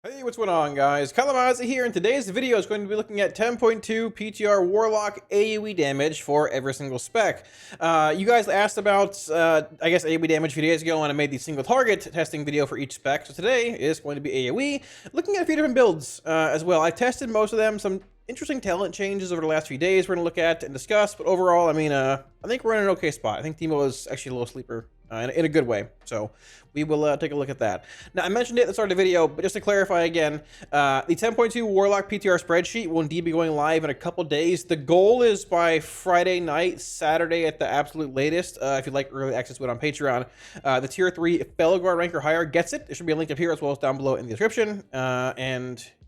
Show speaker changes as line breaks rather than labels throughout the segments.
Hey, what's going on, guys? Kalamazi here, and today's video is going to be looking at 10.2 PTR Warlock AOE damage for every single spec. You guys asked about, I guess, AOE damage a few days ago when I made the single target testing video for each spec, so today is going to be AOE, looking at a few different builds as well. I tested most of them, some interesting talent changes over the last few days we're going to look at and discuss, but overall, I mean, I think we're in an okay spot. I think Demo is actually a little sleeper. In a good way, so we will take a look at that. Now, I mentioned it at the start of the video, but just to clarify again, the 10.2 Warlock PTR spreadsheet will indeed be going live in a couple days. The goal is by Friday night, Saturday at the absolute latest. If you'd like early access to it on Patreon, the tier 3 Fellow Guard rank or higher gets it. There should be a link up here as well as down below in the description.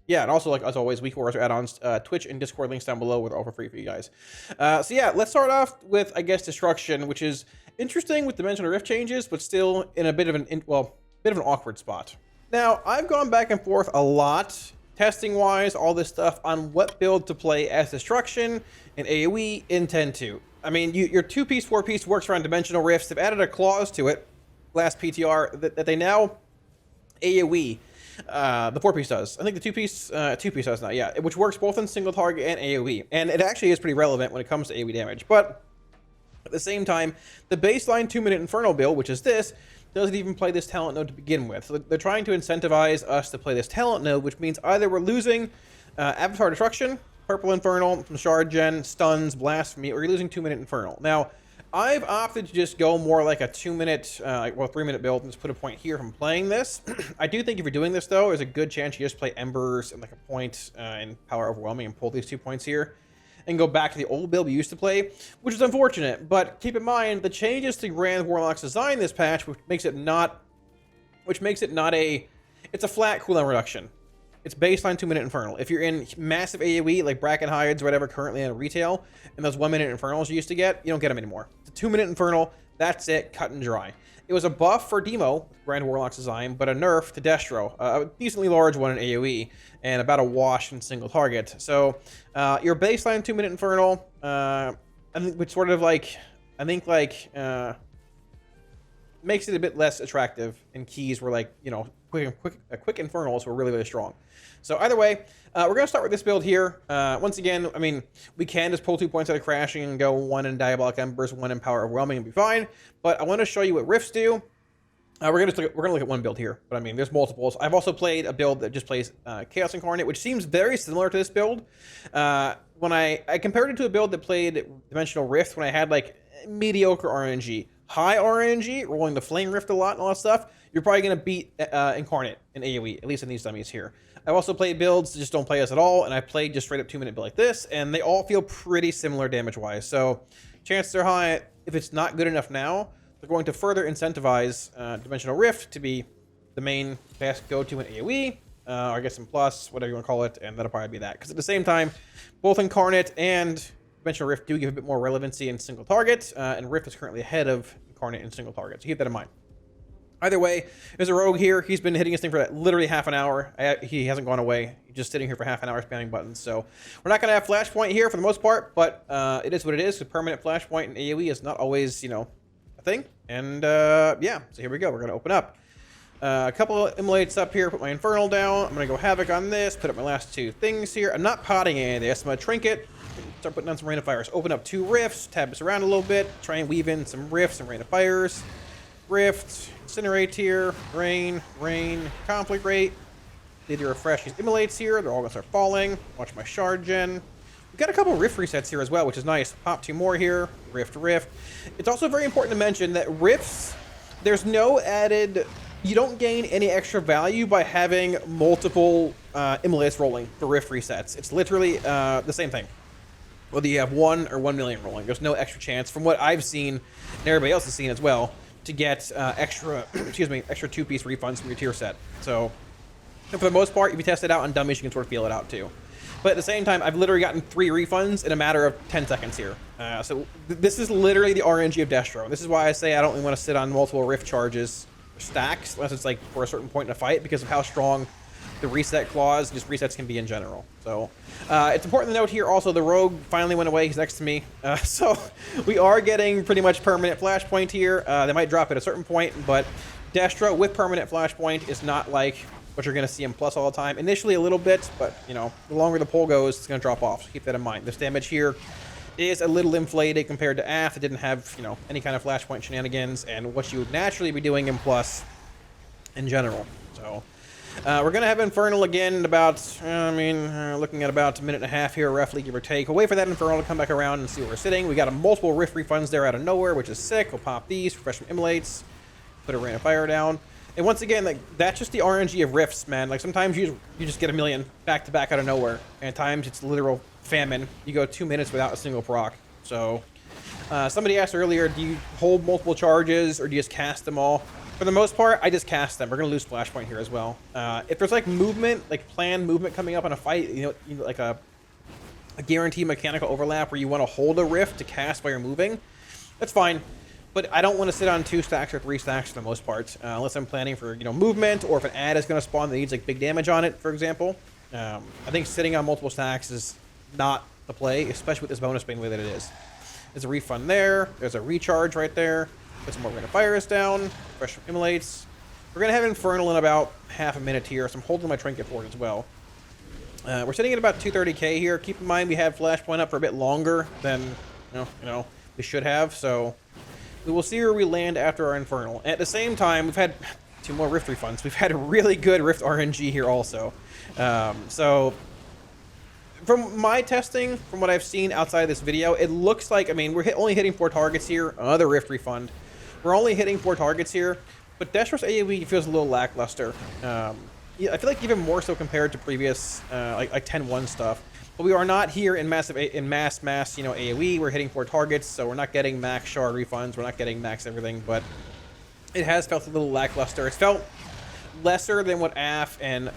Yeah, and also, like as always, week 4 add-ons, Twitch and Discord links down below with all for free for you guys. So yeah, let's start off with, I guess, Destruction, which is interesting with Dimensional Rift changes, but still in a bit of an awkward spot. Now, I've gone back and forth a lot, testing-wise, all this stuff, on what build to play as Destruction and AOE in 10.2. I mean, your 2-piece, 4-piece works around Dimensional Rifts. They've added a clause to it, last PTR, that they now AOE. The 4-piece does. I think the 2-piece does not, yeah, which works both in single target and AOE. And it actually is pretty relevant when it comes to AOE damage. But at the same time, the baseline 2-minute Inferno build, which is this, doesn't even play this talent node to begin with. So they're trying to incentivize us to play this talent node, which means either we're losing Avatar Destruction, Purple Infernal from Shard Gen, Stuns, Blasphemy, or you're losing 2-minute Infernal. Now, I've opted to just go more like a 2-minute, 3-minute build and just put a point here from playing this. I do think if you're doing this, though, there's a good chance you just play Embers and like a point in Power Overwhelming and pull these 2 points here and go back to the old build we used to play, which is unfortunate. But keep in mind, the changes to Grand Warlock's design this patch, which makes it not a, it's a flat cooldown reduction. It's baseline 2-minute Infernal. If you're in massive AoE, like Bracken Hides or whatever currently in retail, and those 1-minute Infernals you used to get, you don't get them anymore. It's a 2-minute Infernal, that's it, cut and dry. It was a buff for Demo, Grand Warlock's design, but a nerf to Destro, a decently large one in AoE, and about a wash in single target. So, your baseline 2-minute Infernal, I think, which sort of like, makes it a bit less attractive in keys where, like, you know, quick Infernals were really, really strong. So either way, we're going to start with this build here. Once again, I mean, we can just pull 2 points out of Crashing and go 1 in Diabolic Embers, 1 in Power Overwhelming and be fine. But I want to show you what Rifts do. We're gonna look at one build here, but I mean, there's multiples. I've also played a build that just plays Chaos Incarnate, which seems very similar to this build. When I compared it to a build that played Dimensional Rift when I had like mediocre RNG, high RNG, rolling the Flame Rift a lot and all that stuff, you're probably gonna beat Incarnate in AoE, at least in these dummies here. I've also played builds that just don't play us at all, and I played just straight up 2-minute build like this, and they all feel pretty similar damage-wise. So chances are high, if it's not good enough now, they're going to further incentivize Dimensional Rift to be the main best go-to in AoE, or I guess in Plus, whatever you want to call it, and that'll probably be that. Because at the same time, both Incarnate and Dimensional Rift do give a bit more relevancy in single target, and Rift is currently ahead of Incarnate in single target, so keep that in mind. Either way, there's a rogue here. He's been hitting his thing for literally half an hour. He hasn't gone away. He's just sitting here for half an hour spamming buttons. So we're not going to have Flashpoint here for the most part, but it is what it is. A permanent Flashpoint in AoE is not always, you know, a thing. And yeah, so here we go. We're going to open up. A couple of immolates up here. Put my Infernal down. I'm going to go Havoc on this. Put up my last 2 things here. I'm not potting any of this. I'm going to Trinket. Start putting down some Rain of Fires. Open up 2 Rifts. Tab this around a little bit. Try and weave in some Rifts and Rain of Fires. Rift, Incinerate here, Rain, Conflict Rate. Need to refresh these immolates here. They're all going to start falling. Watch my Shard Gen. We've got a couple Rift resets here as well, which is nice. Pop 2 more here. Rift. It's also very important to mention that Rifts, there's no added... You don't gain any extra value by having multiple immolates rolling for Rift resets. It's literally the same thing. Whether you have 1 or 1 million rolling, there's no extra chance, from what I've seen, and everybody else has seen as well, to get extra 2-piece refunds from your tier set. So, for the most part, if you test it out on dummies, you can sort of feel it out too. But at the same time, I've literally gotten 3 refunds in a matter of 10 seconds here. So this is literally the RNG of Destro. This is why I say I don't really want to sit on multiple Rift charges or stacks, unless it's like for a certain point in a fight, because of how strong the reset clause, just resets can be in general. So it's important to note here also the rogue finally went away. He's next to me. So we are getting pretty much permanent Flashpoint here. They might drop at a certain point, but Destro with permanent Flashpoint is not like but you're going to see him plus all the time. Initially a little bit, but, you know, the longer the pull goes, it's going to drop off. So keep that in mind. This damage here is a little inflated compared to Aff. It didn't have, you know, any kind of flashpoint shenanigans and what you would naturally be doing in plus in general. So we're going to have Infernal again in about, looking at about a minute and a half here, roughly, give or take. We'll wait for that Infernal to come back around and see where we're sitting. We got a multiple Rift refunds there out of nowhere, which is sick. We'll pop these, refresh from Immolates, put a Rain of Fire down. And once again, like, that's just the RNG of Rifts, man. Like, sometimes you just get a million back to back out of nowhere. And at times, it's literal famine. You go 2 minutes without a single proc. So, somebody asked earlier, do you hold multiple charges or do you just cast them all? For the most part, I just cast them. We're going to lose Flashpoint here as well. If there's, like, movement, like, planned movement coming up in a fight, you know like a guaranteed mechanical overlap where you want to hold a Rift to cast while you're moving, that's fine. But I don't want to sit on 2 stacks or 3 stacks for the most part, unless I'm planning for, you know, movement, or if an ad is going to spawn that needs, like, big damage on it, for example. I think sitting on multiple stacks is not the play, especially with this bonus being the way that it is. There's a refund there. There's a recharge right there. Put some more Rain of Fires down. Fresh from Immolates. We're going to have Infernal in about half a minute here, so I'm holding my Trinket for it as well. We're sitting at about 230k here. Keep in mind we have Flashpoint up for a bit longer than, you know, we should have, so we will see where we land after our Infernal. At the same time, we've had 2 more Rift refunds. We've had a really good Rift RNG here also. So from my testing, from what I've seen outside of this video, it looks like, I mean, we're only hitting 4 targets here. Another Rift refund. We're only hitting 4 targets here, but Destros AOE feels a little lackluster. I feel like even more so compared to previous like 10.1 stuff. But we are not here in mass, you know, AOE. We're hitting 4 targets, so we're not getting max shard refunds. We're not getting max everything, but it has felt a little lackluster. It's felt lesser than what Aff and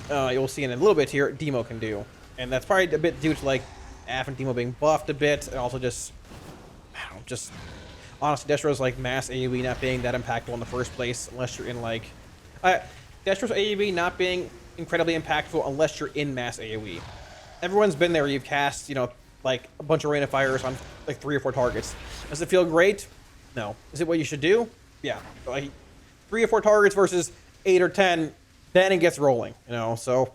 you'll see in a little bit here, Demo can do. And that's probably a bit due to, like, Aff and Demo being buffed a bit, and also just, I don't know, just honestly, Destro's, like, mass AoE not being that impactful in the first place, unless you're in, like, Destro's AoE not being incredibly impactful unless you're in mass AoE. Everyone's been there. You've cast, you know, like, a bunch of Rain of Fires on, like, 3 or 4 targets. Does it feel great? No. Is it what you should do? Yeah. Like, 3 or 4 targets versus 8 or 10, then it gets rolling, you know, so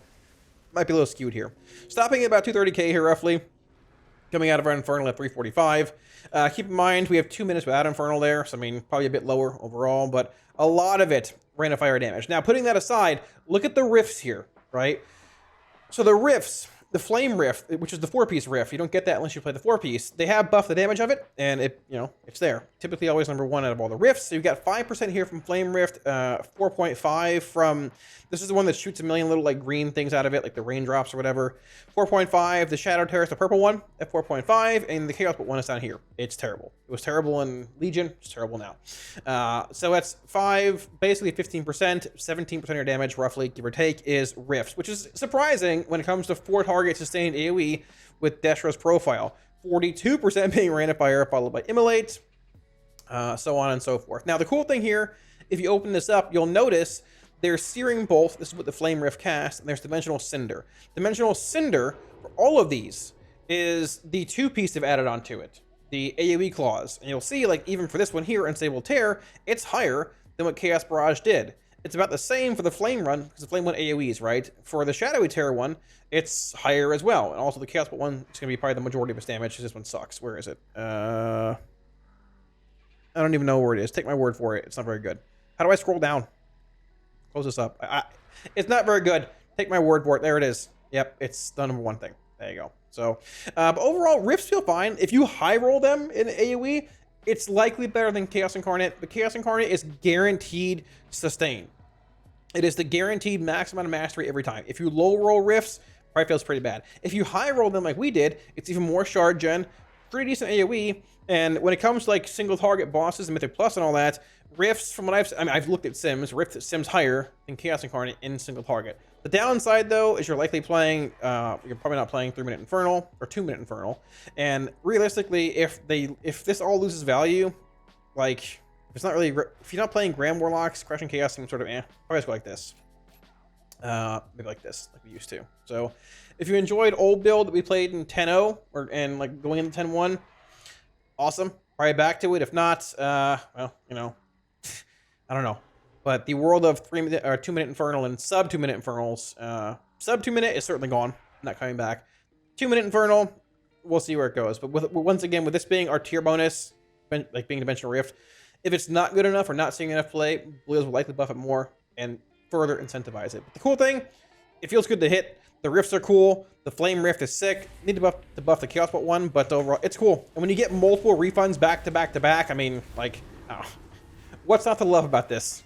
might be a little skewed here. Stopping at about 230k here, roughly. Coming out of our Infernal at 345. Keep in mind, we have 2 minutes without Infernal there, so I mean, probably a bit lower overall, but a lot of it, Rain of Fire damage. Now, putting that aside, look at the rifts here, right? So the rifts, the Flame Rift, which is the 4-piece rift, you don't get that unless you play the 4-piece. They have buffed the damage of it, and it, you know, it's there. Typically always number 1 out of all the rifts. So you've got 5% here from Flame Rift, 4.5 from, this is the one that shoots a million little, like, green things out of it, like the raindrops or whatever. 4.5, the Shadow Terrorist, the purple one, at 4.5, and the Chaos Bolt one is down here. It's terrible. It was terrible in Legion, it's terrible now. So that's 5, basically 15%, 17% of your damage, roughly, give or take, is rifts, which is surprising when it comes to 4 target sustained AoE with Destro's profile. 42% being Rain of Fire, followed by Immolate, so on and so forth. Now, the cool thing here, if you open this up, you'll notice there's Searing Bolt, this is what the Flame Rift casts, and there's Dimensional Cinder. Dimensional Cinder, for all of these, is the 2-piece they've added onto it, the AoE clause. And you'll see, like, even for this one here, Unstable Tear, it's higher than what Chaos Barrage did. It's about the same for the Flame Run, because the Flame one AoEs, right? For the Shadowy Terror one, it's higher as well. And also the Chaos Bolt one is going to be probably the majority of its damage, because this one sucks. Where is it? I don't even know where it is. Take my word for it. It's not very good. How do I scroll down? Close this up. It's not very good. Take my word for it. There it is. Yep, it's the number 1 thing. There you go. So, but overall, rifts feel fine. If you high roll them in AoE, it's likely better than Chaos Incarnate, but Chaos Incarnate is guaranteed sustain. It is the guaranteed max amount of mastery every time. If you low roll rifts, probably feels pretty bad. If you high roll them like we did, it's even more shard gen, pretty decent AoE, and when it comes to, like, single target bosses and Mythic Plus and all that, rifts, from what I've looked at sims, rift sims higher than Chaos Incarnate in single target. The downside, though, is you're likely playing, you're probably not playing 3-minute Infernal or 2-minute Infernal, and realistically, if this all loses value, like, if it's not really, if you're not playing Grand Warlocks, Crushing Chaos seems sort of probably just go like this. Maybe like this, like we used to. So, if you enjoyed old build that we played in 10.0 and like going into 10.1, awesome. Probably back to it. If not, well, you know, I don't know. But the world of 3-minute or 2-minute Infernal and sub 2-minute Infernals, sub 2-minute is certainly gone, not coming back. 2-minute Infernal, we'll see where it goes. But once again, with this being our tier bonus, like being Dimensional Rift, if it's not good enough or not seeing enough play, Blues will likely buff it more and further incentivize it. But the cool thing, it feels good to hit. The rifts are cool. The Flame Rift is sick. Need to buff the Chaos Bolt one, but overall, it's cool. And when you get multiple refunds back to back to back, I mean, like, oh, what's not to love about this?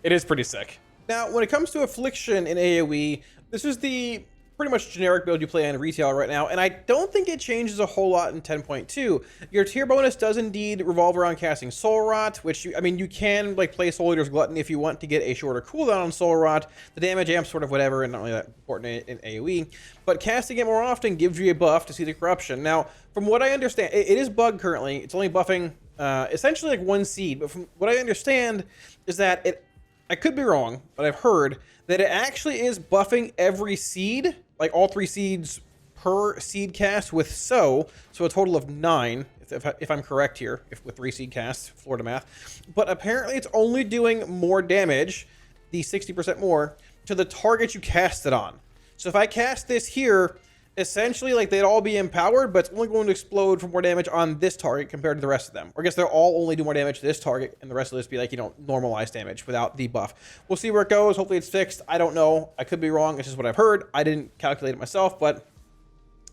It is pretty sick. Now, when it comes to Affliction in AoE, this is the pretty much generic build you play on retail right now, and I don't think it changes a whole lot in 10.2. Your tier bonus does indeed revolve around casting Soul Rot, which, you can like play Soul Eater's Gluttony if you want to get a shorter cooldown on Soul Rot. The damage amp sort of whatever, and not really that important in AoE, but casting it more often gives you a buff to see the corruption. Now, from what I understand, it is bugged currently. It's only buffing essentially like one seed, but from what I understand is that I could be wrong, but I've heard that it actually is buffing every seed, like all 3 seeds per seed cast with so a total of 9, if I'm correct here, with 3 seed casts, Florida math. But apparently it's only doing more damage, the 60% more, to the target you cast it on. So if I cast this here, essentially like they'd all be empowered, but it's only going to explode for more damage on this target compared to the rest of them. Or I guess they'll all only do more damage to this target, and the rest of this be like, normalized damage without the buff. We'll see where it goes. Hopefully it's fixed. I don't know. I could be wrong. It's just what I've heard. I didn't calculate it myself, but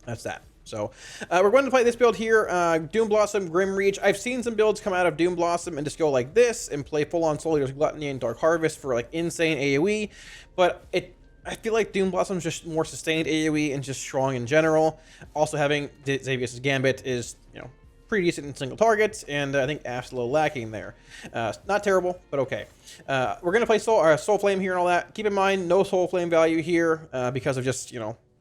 that's that. So we're going to play this build here, Doom Blossom, Grim Reach. I've seen some builds come out of Doom Blossom and just go like this and play full-on Soul Eater's Gluttony and Dark Harvest for like insane AoE, but I feel like Doom Blossom is just more sustained AoE and just strong in general. Also having Xavius' Gambit is, pretty decent in single targets, and I think Aft's a little lacking there. Not terrible, but okay. We're going to play Soul Flame here and all that. Keep in mind, no Soul Flame value here because of just,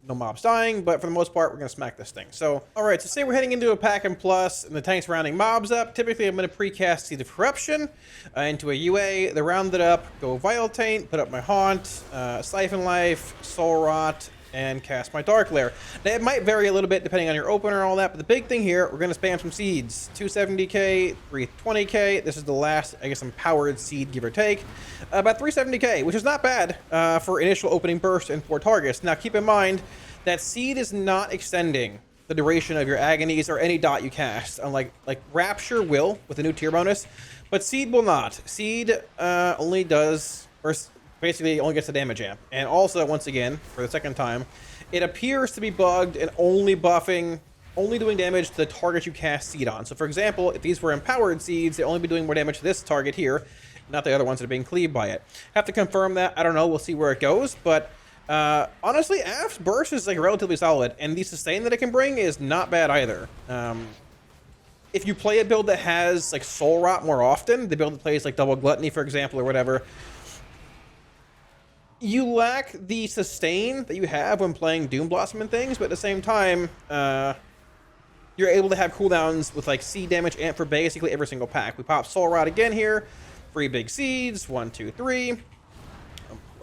no mobs dying, but for the most part, we're going to smack this thing. So, all right, so say we're heading into a pack and plus, and the tank's rounding mobs up. Typically, I'm going to precast Seed of Corruption into a UA. They round it up, go Vital Taint, put up my Haunt, Siphon Life, Soul Rot, and cast my Dark Lair. Now, it might vary a little bit depending on your opener and all that, but the big thing here, we're going to spam some seeds. 270k, 320k. This is the last, I guess, empowered seed, give or take. About 370k, which is not bad for initial opening burst and 4 targets. Now, keep in mind that seed is not extending the duration of your agonies or any dot you cast, unlike Rapture will with the new tier bonus, but seed will not. Seed only does, or basically only gets the damage amp. And also, once again, for the second time, it appears to be bugged and only doing damage to the target you cast seed on. So for example, if these were empowered seeds, they'd only be doing more damage to this target here, not the other ones that are being cleaved by it. Have to confirm that. I don't know. We'll see where it goes. But honestly, Aft's burst is like relatively solid, and the sustain that it can bring is not bad either. If you play a build that has like Soul Rot more often, the build that plays like Double Gluttony, for example, or whatever, you lack the sustain that you have when playing Doom Blossom and things, but at the same time, you're able to have cooldowns with like seed damage amp for basically every single pack. We pop Soul Rot again here, 3 big seeds, 1, 2, 3.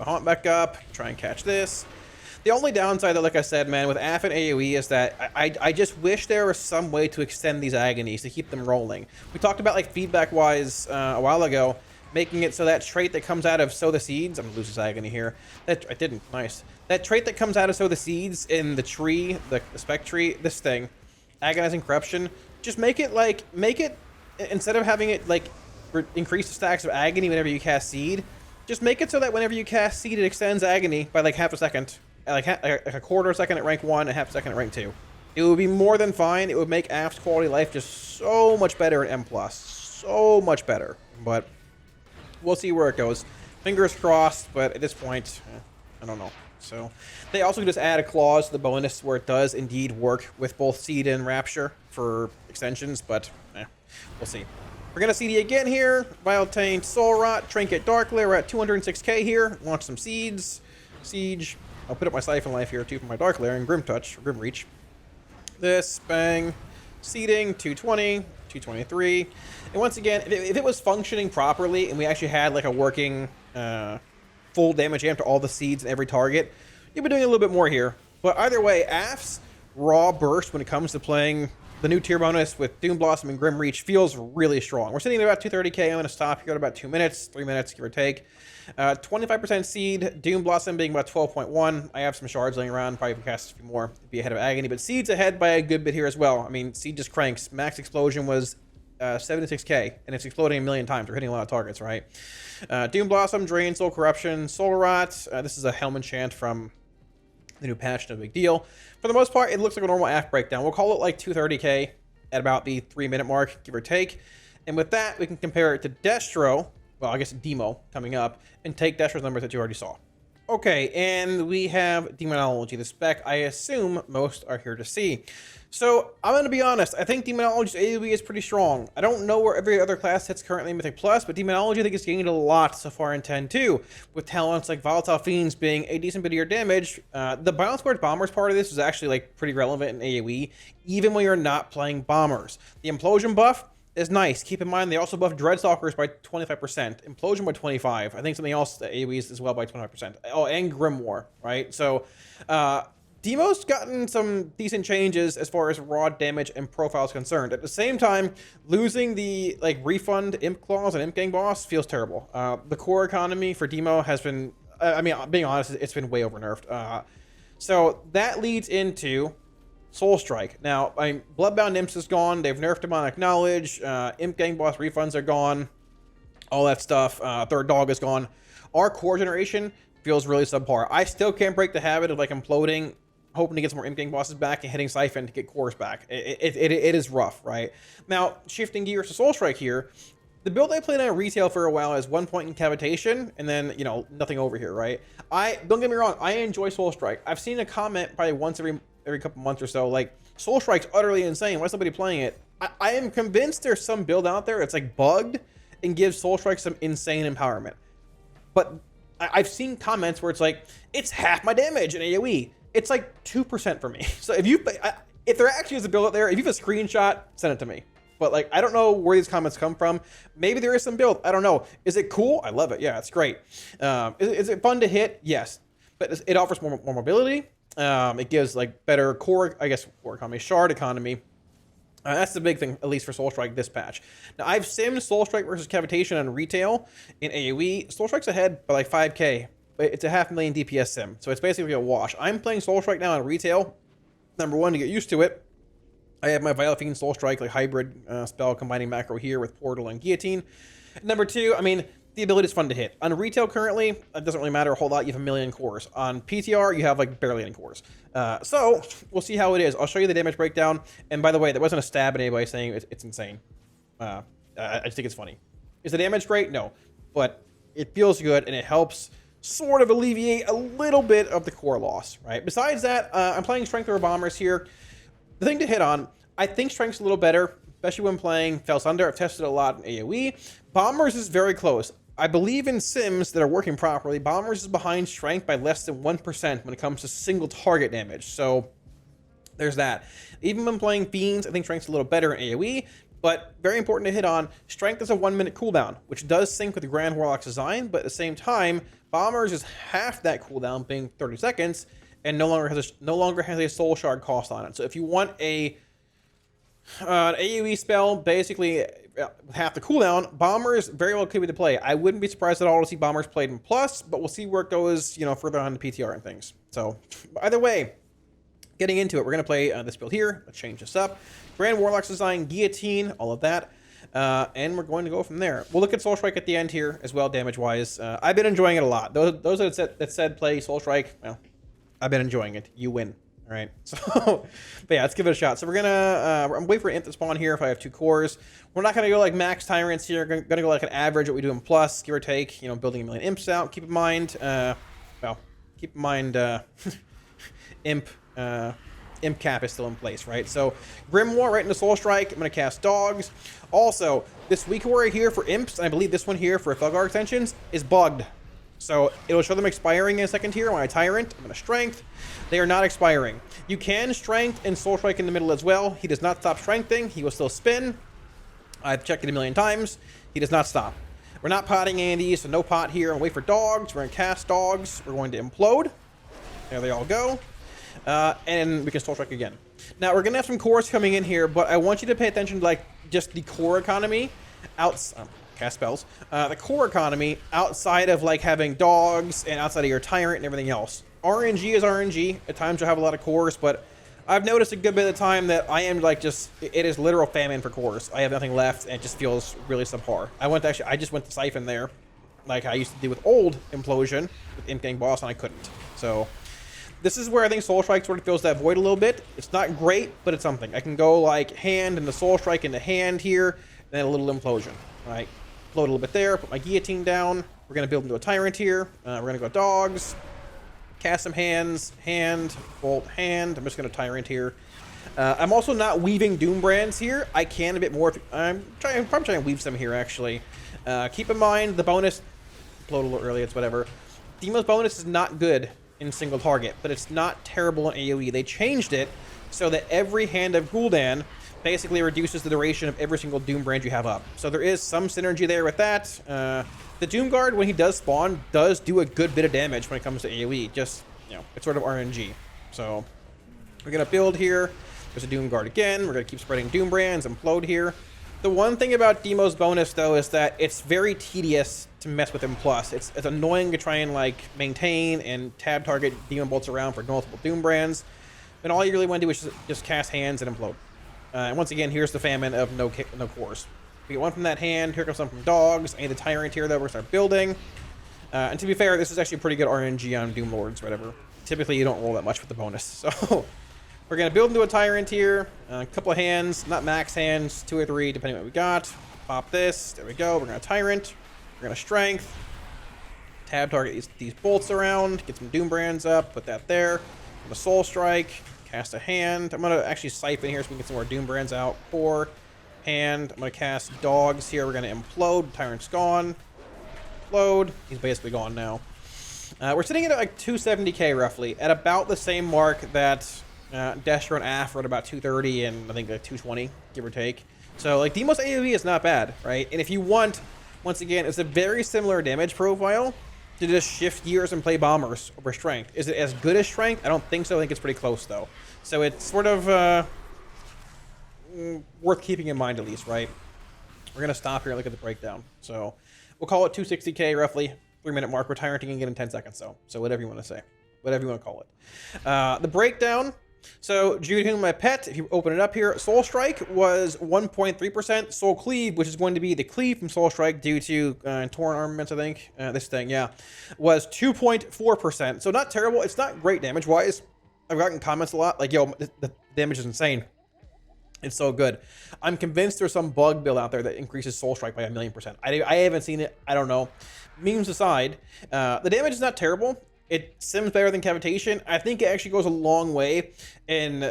Haunt back up, try and catch this. The only downside, though, like I said, man, with Aff and AoE is that I just wish there was some way to extend these agonies to keep them rolling. We talked about like feedback-wise a while ago, making it so that trait that comes out of Sow the Seeds, I'm gonna lose this agony here. That I didn't, nice. That trait that comes out of Sow the Seeds in the tree, the spec tree, this thing, Agonizing Corruption, just make it instead of having it like increase the stacks of agony whenever you cast seed, just make it so that whenever you cast seed, it extends agony by like half a second, like a quarter second at rank 1 and half a second at rank 2. It would be more than fine. It would make Aft's quality of life just so much better at M+, so much better. But we'll see where it goes. Fingers crossed, but at this point, I don't know. So they also just add a clause to the bonus where it does indeed work with both Seed and Rapture for extensions, but we'll see. We're going to CD again here. Vital Taint, Soul Rot, Trinket, Dark Lair. We're at 206k here. Launch some seeds. Siege. I'll put up my Siphon Life here too for my Dark Lair and Grim Touch, or Grim Reach. This, bang. Seeding, 220, 223. And once again, if it was functioning properly and we actually had like a working full damage amp to all the seeds and every target, you'd be doing a little bit more here. But either way, Aft's raw burst when it comes to playing the new tier bonus with Doom Blossom and Grim Reach feels really strong. We're sitting at about 230k. I'm going to stop here at about 2 minutes, 3 minutes, give or take. 25% seed, Doom Blossom being about 12.1. I have some shards laying around, probably cast a few more to be ahead of Agony, but seed's ahead by a good bit here as well. I mean, seed just cranks. Max explosion was 76k, and it's exploding a million times. We're hitting a lot of targets, right? Doom Blossom, Drain, Soul Corruption, Soul Rot. This is a Helm enchant from the new patch, no big deal. For the most part, it looks like a normal AF breakdown. We'll call it like 230k at about the 3-minute mark, give or take. And with that, we can compare it to Destro, well, I guess Demo coming up, and take Destro's numbers that you already saw. Okay, and we have Demonology, the spec I assume most are here to see. So, I'm going to be honest, I think Demonology's AoE is pretty strong. I don't know where every other class sits currently in Mythic Plus, but Demonology I think has gained a lot so far in 10.2, with talents like Volatile Fiends being a decent bit of your damage. The Balance Squared Bombers part of this is actually like pretty relevant in AoE, even when you're not playing Bombers. The Implosion buff is nice. Keep in mind, they also buff Dreadstalkers by 25%, Implosion by 25%. I think something else that AoEs as well by 25%. Oh, and Grimoire, right? So, Demo's gotten some decent changes as far as raw damage and profile is concerned. At the same time, losing the like refund Imp Claws and Imp Gang boss feels terrible. The core economy for Demo has been, I mean, being honest, it's been way over nerfed. So that leads into Soul Strike. Now, I mean, Bloodbound Imps is gone. They've nerfed Demonic Knowledge. Imp Gang boss refunds are gone. All that stuff. Third Dog is gone. Our core generation feels really subpar. I still can't break the habit of like imploding, hoping to get some more Imp Gang bosses back and hitting Siphon to get cores back. It is rough, right? Now, shifting gears to Soul Strike here, the build I played on retail for a while is 1 point incavitation, and then, you know, nothing over here, right? Don't get me wrong, I enjoy Soul Strike. I've seen a comment probably once every couple months or so, like, Soul Strike's utterly insane. Why is somebody playing it? I am convinced there's some build out there that's like bugged and gives Soul Strike some insane empowerment. But I've seen comments where it's like, it's half my damage in AoE. It's like 2% for me. So if there actually is a build out there, if you have a screenshot, send it to me. But like, I don't know where these comments come from. Maybe there is some build. I don't know. Is it cool? I love it. Yeah, it's great. Is it fun to hit? Yes. But it offers more mobility. It gives like better core economy, shard economy. That's the big thing, at least for Soul Strike this patch. Now, I've simmed Soul Strike versus Cavitation on retail in AoE. Soul Strike's ahead by like 5k. It's a 500,000 DPS sim, so it's basically a wash. I'm playing Soul Strike now on retail. Number one, to get used to it, I have my Vile Fiend Soul Strike, like hybrid spell combining macro here with Portal and Guillotine. Number two, I mean, the ability is fun to hit. On retail currently, it doesn't really matter a whole lot. You have 1 million cores. On PTR, you have like barely any cores. So we'll see how it is. I'll show you the damage breakdown. And by the way, there wasn't a stab at anybody saying it's insane. I just think it's funny. Is the damage great? No. But it feels good, and it helps sort of alleviate a little bit of the core loss, right? Besides that, I'm playing Strength over Bombers here. The thing to hit on, I think Strength's a little better, especially when playing Fell Sunder. I've tested it a lot in AoE. Bombers is very close. I believe in sims that are working properly, Bombers is behind Strength by less than 1% when it comes to single target damage. So there's that. Even when playing Fiends, I think Strength's a little better in AoE, but very important to hit on, Strength is a 1-minute cooldown, which does sync with the Grand Warlock's design, but at the same time, Bombers is half that cooldown, being 30 seconds, and no longer has a soul shard cost on it. So if you want an AoE spell, basically half the cooldown, Bombers very well could be the play. I wouldn't be surprised at all to see Bombers played in Plus, but we'll see where it goes, you know, further on the PTR and things. So either way, getting into it, we're going to play this build here. Let's change this up. Grand Warlock's design, Guillotine, all of that. And we're going to go from there. We'll look at Soul Strike at the end here as well, damage-wise. I've been enjoying it a lot. Those that said play Soul Strike, well, I've been enjoying it. You win. All right. So, but yeah, let's give it a shot. So we're gonna, I'm waiting for Imp to spawn here if I have 2 cores. We're not gonna go like max Tyrants here. We're gonna go like an average what we do in Plus, give or take. You know, building 1 million Imps out. Keep in mind, Imp cap is still in place, right? So Grimoire right into Soul Strike. I'm gonna cast Dogs. Also, this weak warrior here for Imps, and I believe this one here for Thuggar extensions, is bugged. So it'll show them expiring in a second here when I Tyrant. I'm going to Strength. They are not expiring. You can Strength and Soul Strike in the middle as well. He does not stop Strengthing. He will still spin. I've checked it 1 million times. He does not stop. We're not potting any of these, so no pot here. I'll wait for Dogs. We're going to cast Dogs. We're going to Implode. There they all go. And we can Soul Strike again. Now we're gonna have some cores coming in here, but I want you to pay attention to like just the core economy cast spells. The core economy outside of like having dogs and outside of your tyrant and everything else. RNG is RNG. At times you'll have a lot of cores, but I've noticed a good bit of the time that I am like it is literal famine for cores. I have nothing left and it just feels really subpar. I just went to Siphon there, like I used to do with old Implosion with Imp Gang Boss, and I couldn't. So this is where I think Soul Strike sort of fills that void a little bit. It's not great, but it's something. I can go like hand into Soul Strike into hand here, then a little Implosion. All right, float a little bit there, put my Guillotine down. We're gonna build into a Tyrant here. We're gonna go Dogs. Cast some hands, hand, bolt, hand. I'm just going to Tyrant here. I'm also not weaving Doom Brands here. I can a bit more. I'm probably trying to weave some here, actually. Keep in mind, the bonus, upload a little early, it's whatever. Demo's bonus is not good in single target, but it's not terrible in AoE. They changed it so that every hand of Gul'dan basically reduces the duration of every single Doom Brand you have up. So there is some synergy there with that. The Doom Guard, when he does spawn, does do a good bit of damage when it comes to AoE. Just, you know, it's sort of RNG. So we're going to build here. There's a Doom Guard again. We're going to keep spreading Doom Brands, implode here. The one thing about Demo's bonus, though, is that it's very tedious to mess with him plus. It's annoying to try and, like, maintain and tab target Demon Bolts around for multiple Doom Brands. And all you really want to do is just cast hands and implode. And once again, here's the famine of no cores. We get one from that hand. Here comes some from Dogs. I need the Tyrant here that we're going to start building. And to be fair, this is actually pretty good RNG on Doom Lords or whatever. Typically, you don't roll that much with the bonus. So we're going to build into a Tyrant here. A couple of hands, not max hands, 2 or 3, depending on what we got. Pop this. There we go. We're going to Tyrant. We're going to Strength. Tab target these bolts around. Get some Doom Brands up. Put that there. I'm going to Soul Strike. Cast a hand. I'm going to actually Siphon here so we can get some more Doom Brands out. 4. Hand. I'm going to cast Dogs here. We're going to implode. Tyrant's gone. Implode. He's basically gone now. We're sitting at like 270k roughly, at about the same mark that Destro and Aff are at about 230 and I think like 220, give or take. So like Demo's AoE is not bad, right? And if you want, once again, it's a very similar damage profile to just shift gears and play Bombers over Strength. Is it as good as Strength? I don't think so. I think it's pretty close though. So it's sort of worth keeping in mind at least, right? We're going to stop here and look at the breakdown. So we'll call it 260k roughly, 3-minute mark. We're Tyranting again in 10 seconds though. So whatever you want to say, whatever you want to call it. The breakdown. So Jude, my pet, if you open it up here, Soul Strike was 1.3%. Soul Cleave, which is going to be the cleave from Soul Strike due to torn armaments, I think. This thing, yeah, was 2.4%. So not terrible. It's not great damage-wise. I've gotten comments a lot like, yo, the damage is insane. It's so good. I'm convinced there's some bug build out there that increases Soul Strike by 1,000,000%. I haven't seen it. I don't know. Memes aside, the damage is not terrible. It sims better than Cavitation. I think it actually goes a long way in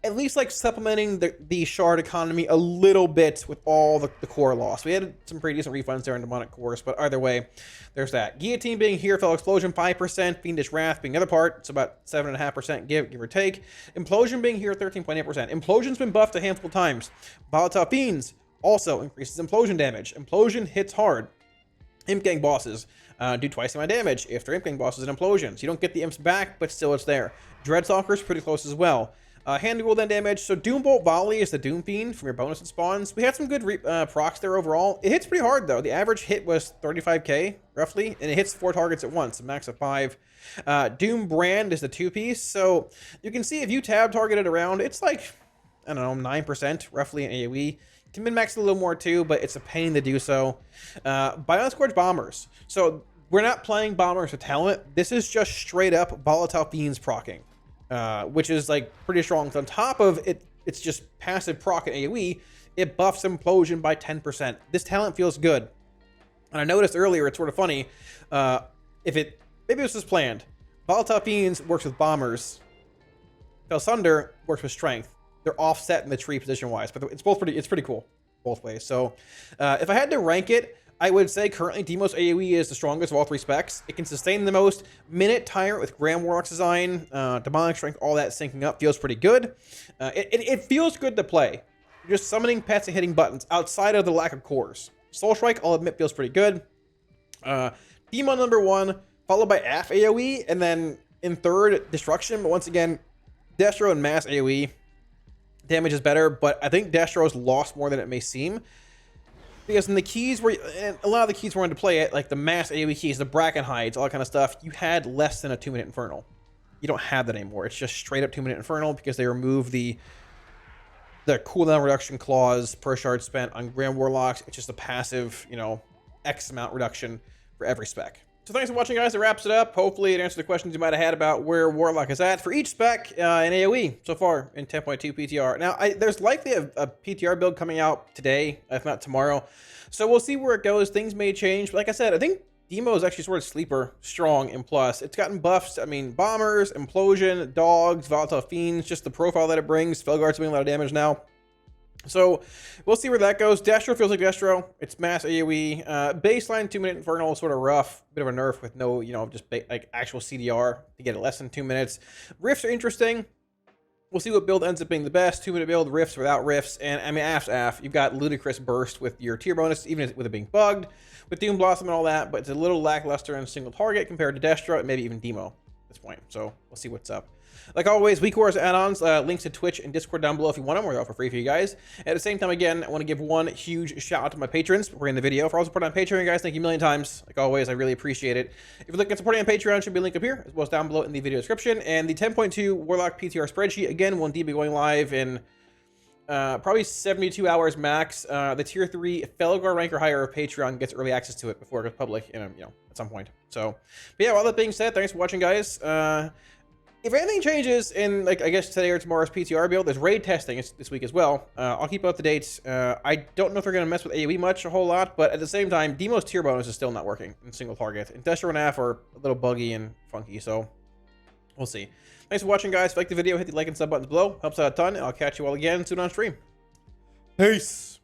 at least like supplementing the shard economy a little bit with all the core loss. We had some pretty decent refunds there in Demonic Cores, but either way, there's that. Guillotine being here, Fellow Explosion 5%, Fiendish Wrath being the other part, it's about 7.5% give or take. Implosion being here 13.8%. Implosion's been buffed a handful of times. Volatile Fiends also increases Implosion damage. Implosion hits hard. Imp Gang bosses do twice the amount of damage if they're Imp Gang bosses and Implosions. You don't get the imps back, but still it's there. Dreadstalker's pretty close as well. Hand to Gul'dan damage. So Doombolt Volley is the Doom Fiend from your bonus and spawns. We had some good procs there overall. It hits pretty hard though. The average hit was 35k roughly, and it hits 4 targets at once, a max of 5. Doom Brand is the 2-piece. So you can see if you tab target it around, it's like, I don't know, 9% roughly in AoE. Can min-max a little more too, but it's a pain to do so. Bion Scourge Bombers. So we're not playing Bombers with talent. This is just straight up Volatile Fiends procking. Which is like pretty strong. So on top of it, it's just passive proc at AoE. It buffs Implosion by 10%. This talent feels good. And I noticed earlier, it's sort of funny. Maybe this was planned. Volatile Fiends works with Bombers. Felsunder works with Strength. They're offset in the tree position wise, but it's pretty cool both ways. So if I had to rank it, I would say currently Demo's AoE is the strongest of all 3 specs. It can sustain the most. Minute Tyrant with Grand Warlock's design, Demonic Strength, all that syncing up feels pretty good. It feels good to play. You're just summoning pets and hitting buttons outside of the lack of cores. Soul Strike, I'll admit, feels pretty good. Demo number 1, followed by Aff AoE, and then in third, Destruction. But once again, Destro and mass AoE damage is better, but I think Destro's lost more than it may seem. Because in the keys where, and a lot of the keys were into play it, like the mass AoE keys, the Bracken Hides, all that kind of stuff, you had less than a 2-minute Infernal. You don't have that anymore. It's just straight up 2-minute Infernal because they removed the cooldown reduction clause per shard spent on Grand Warlocks. It's just a passive, you know, X amount reduction for every spec. So thanks for watching, guys. That wraps it up. Hopefully it answered the questions you might have had about where Warlock is at for each spec in AoE so far in 10.2 PTR. Now, there's likely a PTR build coming out today, if not tomorrow. So we'll see where it goes. Things may change. But like I said, I think Demo is actually sort of sleeper strong in plus. It's gotten buffs. I mean, bombers, implosion, dogs, volatile fiends, just the profile that it brings. Felguard's doing a lot of damage now. So we'll see where that goes. Destro feels like Destro. It's mass AoE. Baseline 2-minute Infernal is sort of rough. Bit of a nerf with no, you know, just like actual CDR to get it less than 2 minutes. Rifts are interesting. We'll see what build ends up being the best. 2-minute build, rifts without rifts. And I mean, AF, you've got ludicrous burst with your tier bonus, even with it being bugged, with Doom Blossom and all that, but it's a little lackluster in single target compared to Destro and maybe even Demo at this point. So we'll see what's up. Like always, week course add-ons, links to Twitch and Discord down below if you want them. We're all for free for you guys. At the same time, again, I want to give one huge shout out to my patrons before in the video. For all support on Patreon, guys, thank you a million times. Like always, I really appreciate it. If you're looking at supporting on Patreon, should be a link up here, as well as down below in the video description. And the 10.2 Warlock PTR spreadsheet, again, will indeed be going live in probably 72 hours max. The tier 3 Felgar rank or higher of Patreon gets early access to it before it goes public, you know, at some point. So, but yeah, all that being said, thanks for watching, guys. If anything changes in, like, I guess today or tomorrow's PTR build, there's raid testing this week as well. I'll keep up to date. I don't know if they're going to mess with AoE much a whole lot, but at the same time, Demo's tier bonus is still not working in single target. And Destro and AF are a little buggy and funky, so we'll see. Thanks for watching, guys. If you liked the video, hit the like and sub buttons below. Helps out a ton, and I'll catch you all again soon on stream. Peace!